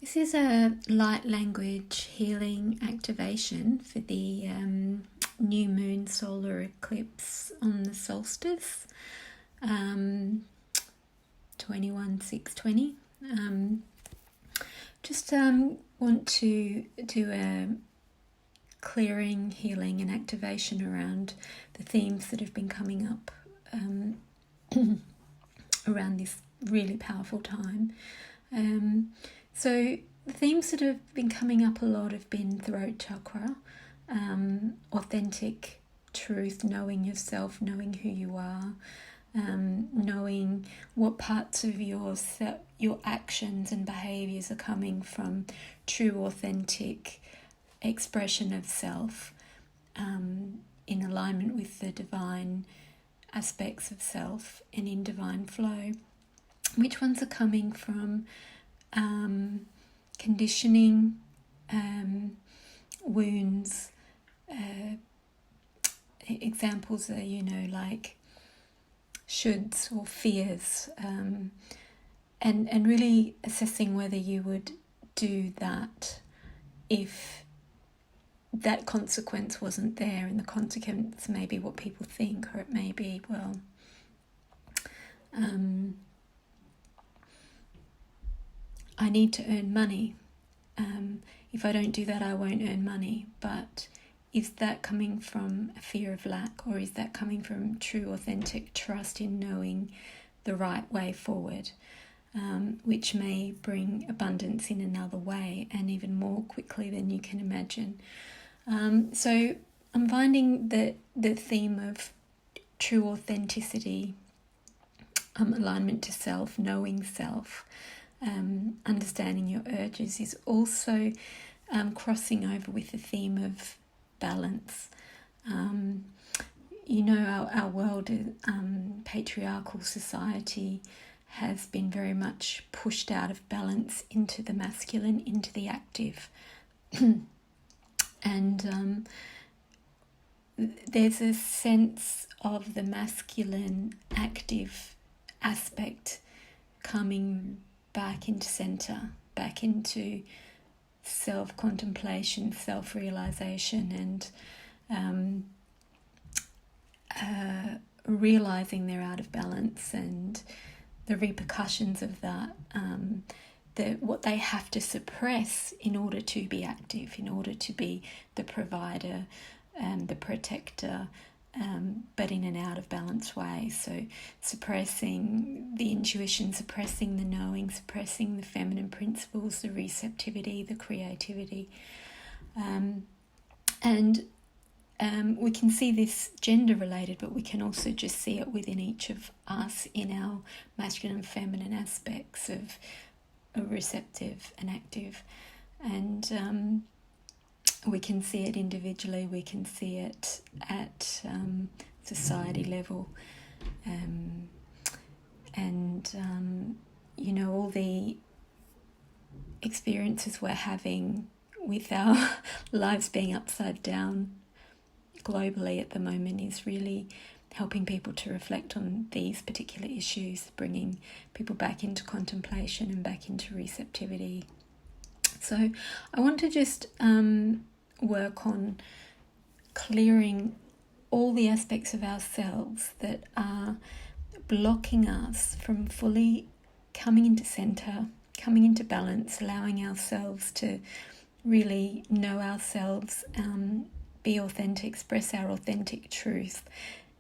This is a light language healing activation for the new moon solar eclipse on the solstice, 21/6/20. Just want to do a clearing, healing and activation around the themes that have been coming up around this really powerful time. So the themes that have been coming up a lot have been throat chakra, authentic truth, knowing yourself, knowing who you are, knowing what parts of your actions and behaviours are coming from true, authentic expression of self, in alignment with the divine aspects of self and in divine flow. Which ones are coming from conditioning, wounds? Examples are, like shoulds or fears, and really assessing whether you would do that if that consequence wasn't there, and the consequence may be what people think, or it may be, I need to earn money. If I don't do that, I won't earn money. But is that coming from a fear of lack, or is that coming from true, authentic trust in knowing the right way forward, which may bring abundance in another way and even more quickly than you can imagine? So I'm finding that the theme of true authenticity, alignment to self, knowing self, understanding your urges is also crossing over with the theme of balance. Our world, patriarchal society, has been very much pushed out of balance into the masculine, into the active. And there's a sense of the masculine active aspect coming back into center, back into self-contemplation, self-realization, and realizing they're out of balance and the repercussions of that, what they have to suppress in order to be active, in order to be the provider, the protector, but in an out of balance way. So suppressing the intuition, suppressing the knowing, suppressing the feminine principles, the receptivity, the creativity. We can see this gender related, but we can also just see it within each of us in our masculine and feminine aspects of a receptive and active. And we can see it individually, we can see it at society level, all the experiences we're having with our lives being upside down globally at the moment is really helping people to reflect on these particular issues, bringing people back into contemplation and back into receptivity. So I want to just work on clearing all the aspects of ourselves that are blocking us from fully coming into center, coming into balance, allowing ourselves to really know ourselves, be authentic, express our authentic truth,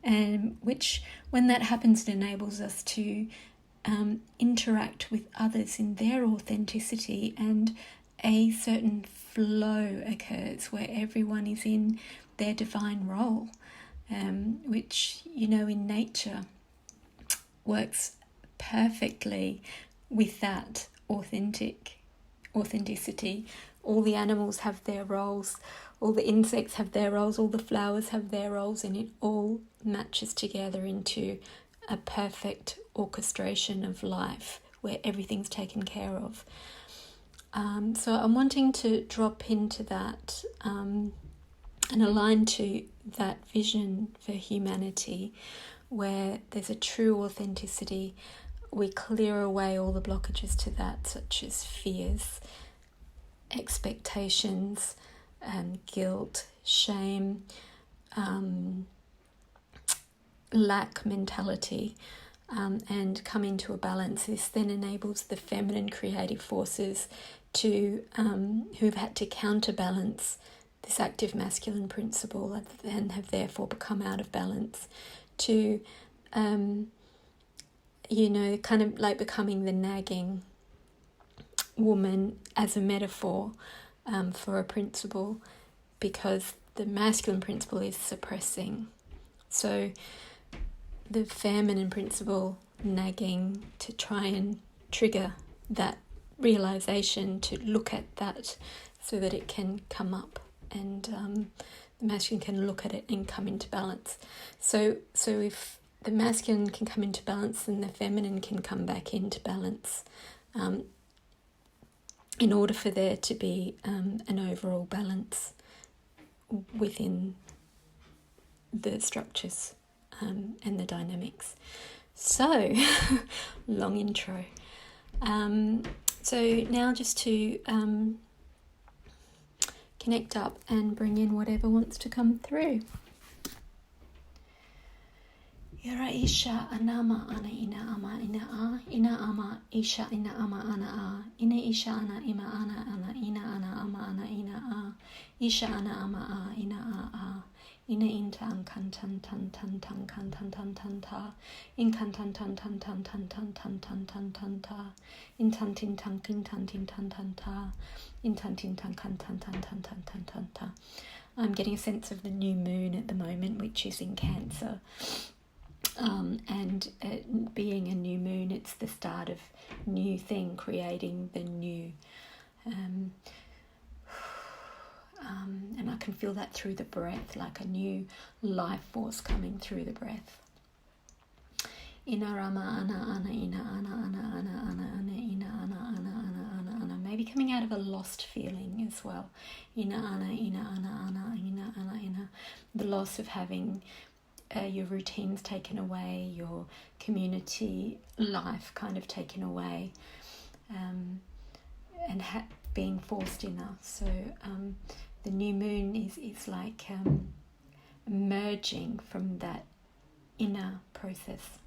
and which, when that happens, it enables us to interact with others in their authenticity, and a certain flow occurs where everyone is in their divine role, which, in nature works perfectly with that authenticity. All the animals have their roles, all the insects have their roles, all the flowers have their roles, and it all matches together into a perfect orchestration of life where everything's taken care of. So I'm wanting to drop into that and align to that vision for humanity where there's a true authenticity. We clear away all the blockages to that, such as fears, expectations, guilt, shame, lack mentality, and come into a balance. This then enables the feminine creative forces to who've had to counterbalance this active masculine principle and have therefore become out of balance to kind of like becoming the nagging woman as a metaphor for a principle, because the masculine principle is suppressing. So the feminine principle nagging to try and trigger that realization, to look at that so that it can come up, and the masculine can look at it and come into balance. So if the masculine can come into balance, then the feminine can come back into balance, in order for there to be an overall balance within the structures and the dynamics. So, long intro. So now just to connect up and bring in whatever wants to come through. Yara isha anama ana ina ama ina a ina ama isha ina ama ana a ina isha ana ima ana ina ana ama ana ina a isha ana ama a ina a ina inta an kan tan tan tan tan kan tan tan tan ta in kan tan tan tan tan tan tan tan tan tan tan ta in tan tin tan kin tan tin tan tan ta in tan tin tan kan tan tan tan tan tan tan ta. I'm getting a sense of the new moon at the moment, which is in Cancer. And being a new moon, it's the start of new thing, creating the new. And I can feel that through the breath, like a new life force coming through the breath. Ina rama ana ana ina ana ana ana ana ana ina ana ana ana ana ana. Maybe coming out of a lost feeling as well. Ina ana ina ana ana ina ana ina. The loss of having your routines taken away, your community life kind of taken away, and being forced inner. So the new moon is like emerging from that inner process.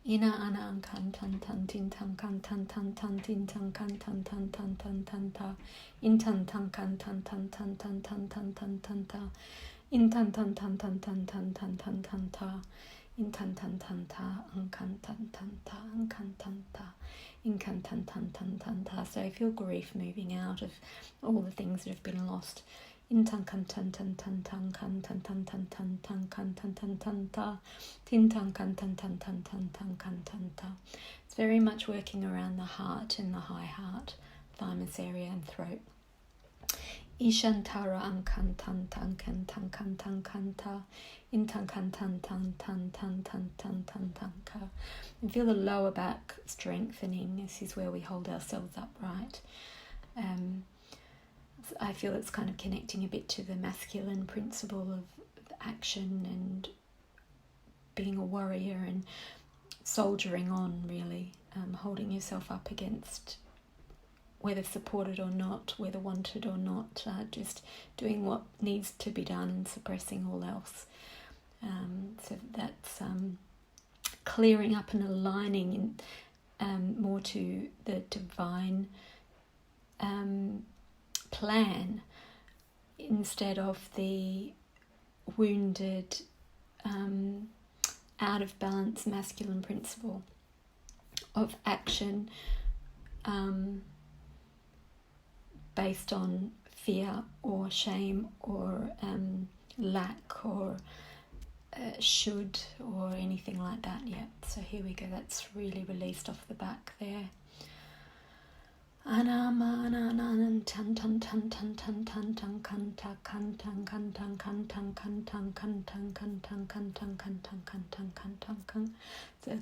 Ina ana an kan tan tan tin tan kan tan tan tan tin tan kan tan tan tan tan tan ta in tan tan kan tan tan tan tan tan tan tan tan ta in tan tan tan tan tan tan tan tan tan ta in tan tan tan ta an kan tan tan ta an kan tan ta in kan tan tan tan tan ta. So I feel grief moving out of all the things that have been lost. In tan kan tan tan tan tan kan tan tan tan tan tan kan tan tan tan ta tin tan kan tan tan tan tan tan kan tan ta. It's very much working around the heart and the high heart, thymus area and throat. Ishantara an kan tan tan kan tan kan tan kan ta in tan kan tan tan tan tan tan tan tan tan ka. And feel the lower back strengthening. This is where we hold ourselves upright. I feel it's kind of connecting a bit to the masculine principle of action and being a warrior and soldiering on, really, holding yourself up against, whether supported or not, whether wanted or not, just doing what needs to be done and suppressing all else. So that's clearing up and aligning more to the divine plan instead of the wounded, out of balance masculine principle of action based on fear or shame or lack or should or anything like that yet. So here we go, that's really released off the back there. So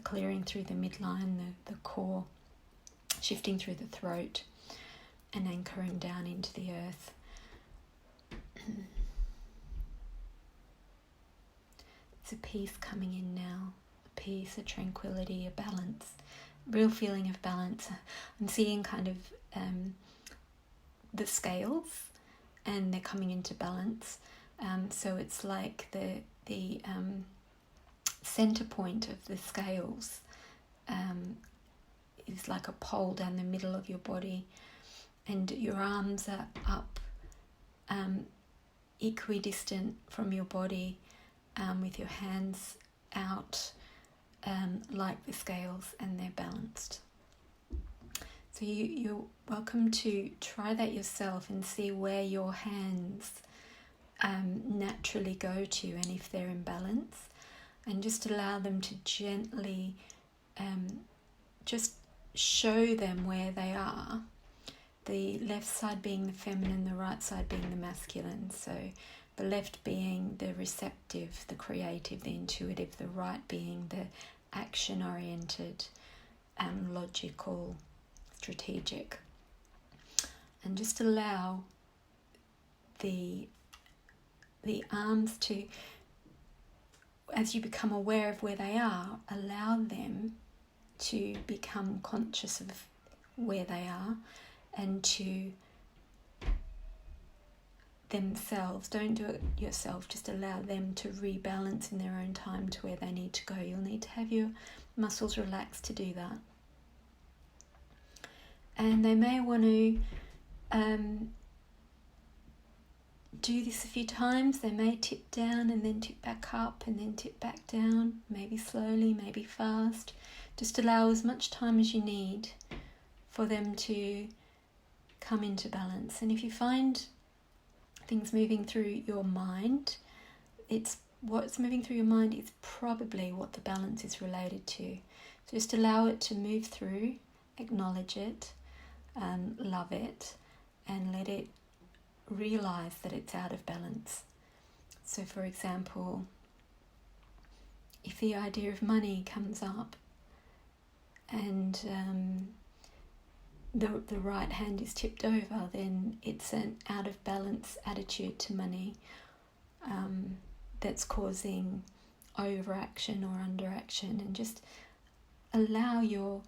clearing through the midline, the core, shifting through the throat and anchoring down into the earth. There's a peace coming in now, a peace, a tranquility, a balance, real feeling of balance. I'm seeing kind of the scales, and they're coming into balance. So it's like the center point of the scales is like a pole down the middle of your body, and your arms are up equidistant from your body, with your hands out like the scales, and they're balanced. So you're welcome to try that yourself and see where your hands naturally go to, and if they're in balance, and just allow them to gently just show them where they are. The left side being the feminine, the right side being the masculine. So the left being the receptive, the creative, the intuitive, the right being the action-oriented, logical, strategic. And just allow the arms to, as you become aware of where they are, allow them to become conscious of where they are, and to themselves, don't do it yourself, just allow them to rebalance in their own time to where they need to go. You'll need to have your muscles relaxed to do that. And they may want to do this a few times. They may tip down and then tip back up and then tip back down, maybe slowly, maybe fast. Just allow as much time as you need for them to come into balance. And if you find things moving through your mind, it's what's moving through your mind is probably what the balance is related to. So just allow it to move through, acknowledge it, love it, and let it realize that it's out of balance. So for example, if the idea of money comes up and the right hand is tipped over, then it's an out of balance attitude to money that's causing overaction or underaction. And just allow your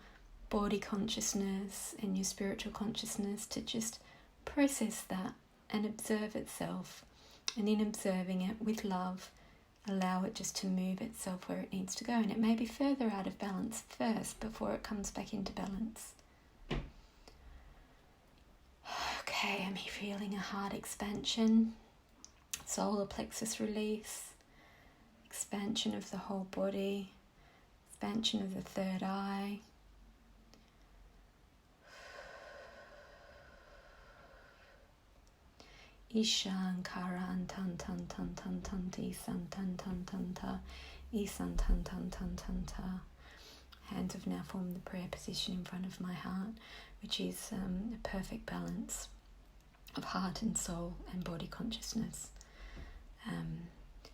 body consciousness and your spiritual consciousness to just process that and observe itself. And in observing it with love, allow it just to move itself where it needs to go. And it may be further out of balance first before it comes back into balance. Okay, I'm feeling a heart expansion, solar plexus release, expansion of the whole body, expansion of the third eye. Ishan kara antan tan tan tan tan ta isan tan tan tan ta isan tan tan tan tan ta. Hands have now formed the prayer position in front of my heart, which is a perfect balance of heart and soul and body consciousness.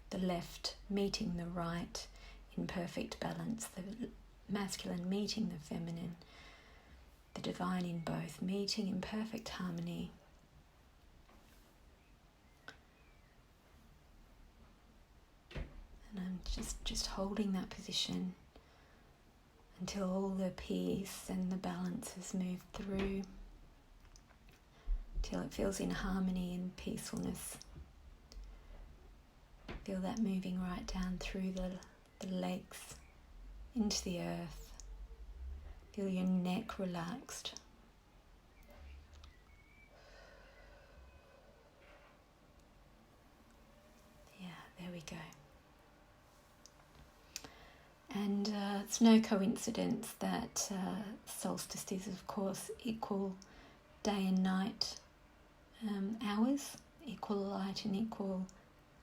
The left meeting the right in perfect balance, the masculine meeting the feminine, the divine in both meeting in perfect harmony. And I'm just holding that position until all the peace and the balance has moved through, till it feels in harmony and peacefulness. Feel that moving right down through the legs into the earth. Feel your neck relaxed. Yeah, there we go. And it's no coincidence that solstice is, of course, equal day and night hours, equal light and equal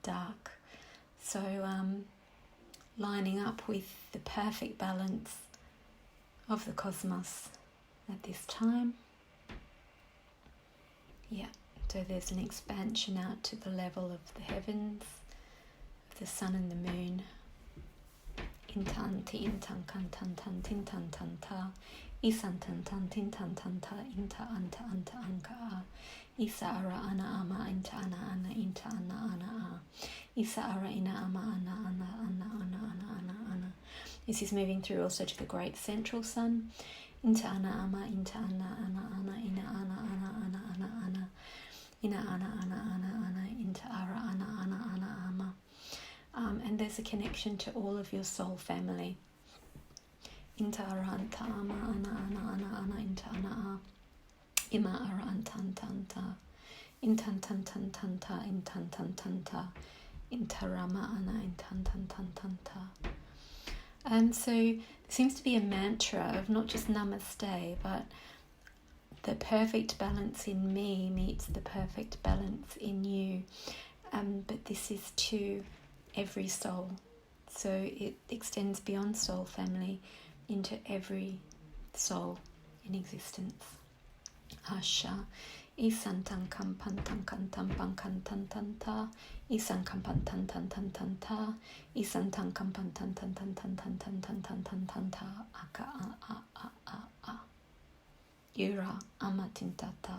dark. So lining up with the perfect balance of the cosmos at this time. Yeah, so there's an expansion out to the level of the heavens, of the sun and the moon. Intan ti intan kan tan tan tin tan tan ta isan tan tan tin tan tan ta inta anta anta anka a isa ara ana ama inta ana ana inta ana ana a isa ara ina ama ana ana ana ana ana ana ana. This is moving through also to the great central sun Inta ana ama, inta ana ana, ina ana ana, ina ana, inta ara ana ama. And there's a connection to all of your soul family. Inta ara anta ama, ana, inta ana a. Ima ara anta. Intantantantanta, intantantanta, intarama ana, intantantantanta. So there seems to be a mantra of not just namaste, but the perfect balance in me meets the perfect balance in you. But this is to every soul. So it extends beyond soul family into every soul in existence. Asha. Isantan kampantan kantan pankantantanta, isan kampantan tantantanta, isantan kampantan tantantantantantantantantanta, aka a. Ira amatintata,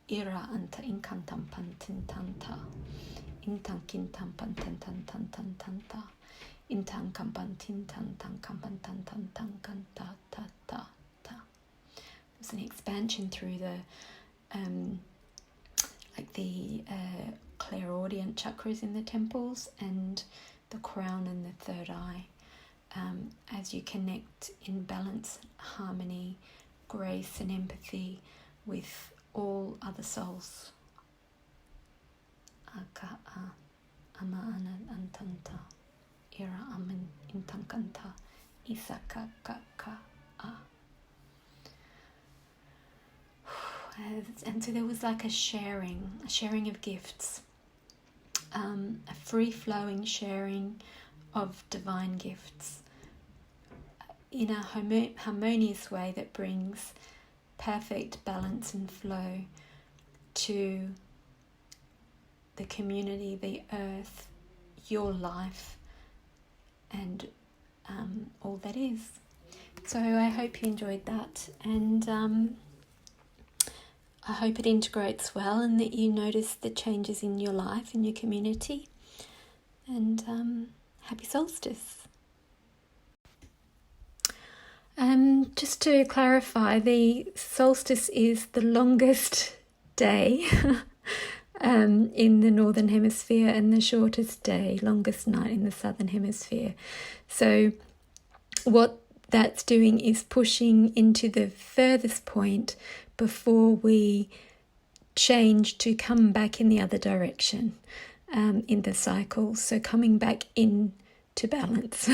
ira anta inkantam pantintanta, intan kintam pantantantantantanta, intan kampantintantan kampantantantankanta. There's an expansion through the clairaudient chakras in the temples and the crown and the third eye, as you connect in balance, harmony, grace and empathy with all other souls. Aka ama ana antanta, ira aman intankanta, isaka ka a. And so there was like a sharing of gifts, a free-flowing sharing of divine gifts in a harmonious way that brings perfect balance and flow to the community, the earth, your life, and all that is. So I hope you enjoyed that, and I hope it integrates well and that you notice the changes in your life, in your community. And happy solstice. Just to clarify, the solstice is the longest day in the northern hemisphere and the shortest day, longest night in the southern hemisphere. So what that's doing is pushing into the furthest point before we change to come back in the other direction in the cycle. So coming back into balance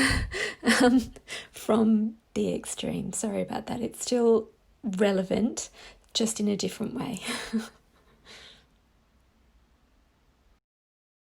from the extreme. Sorry about that. It's still relevant, just in a different way.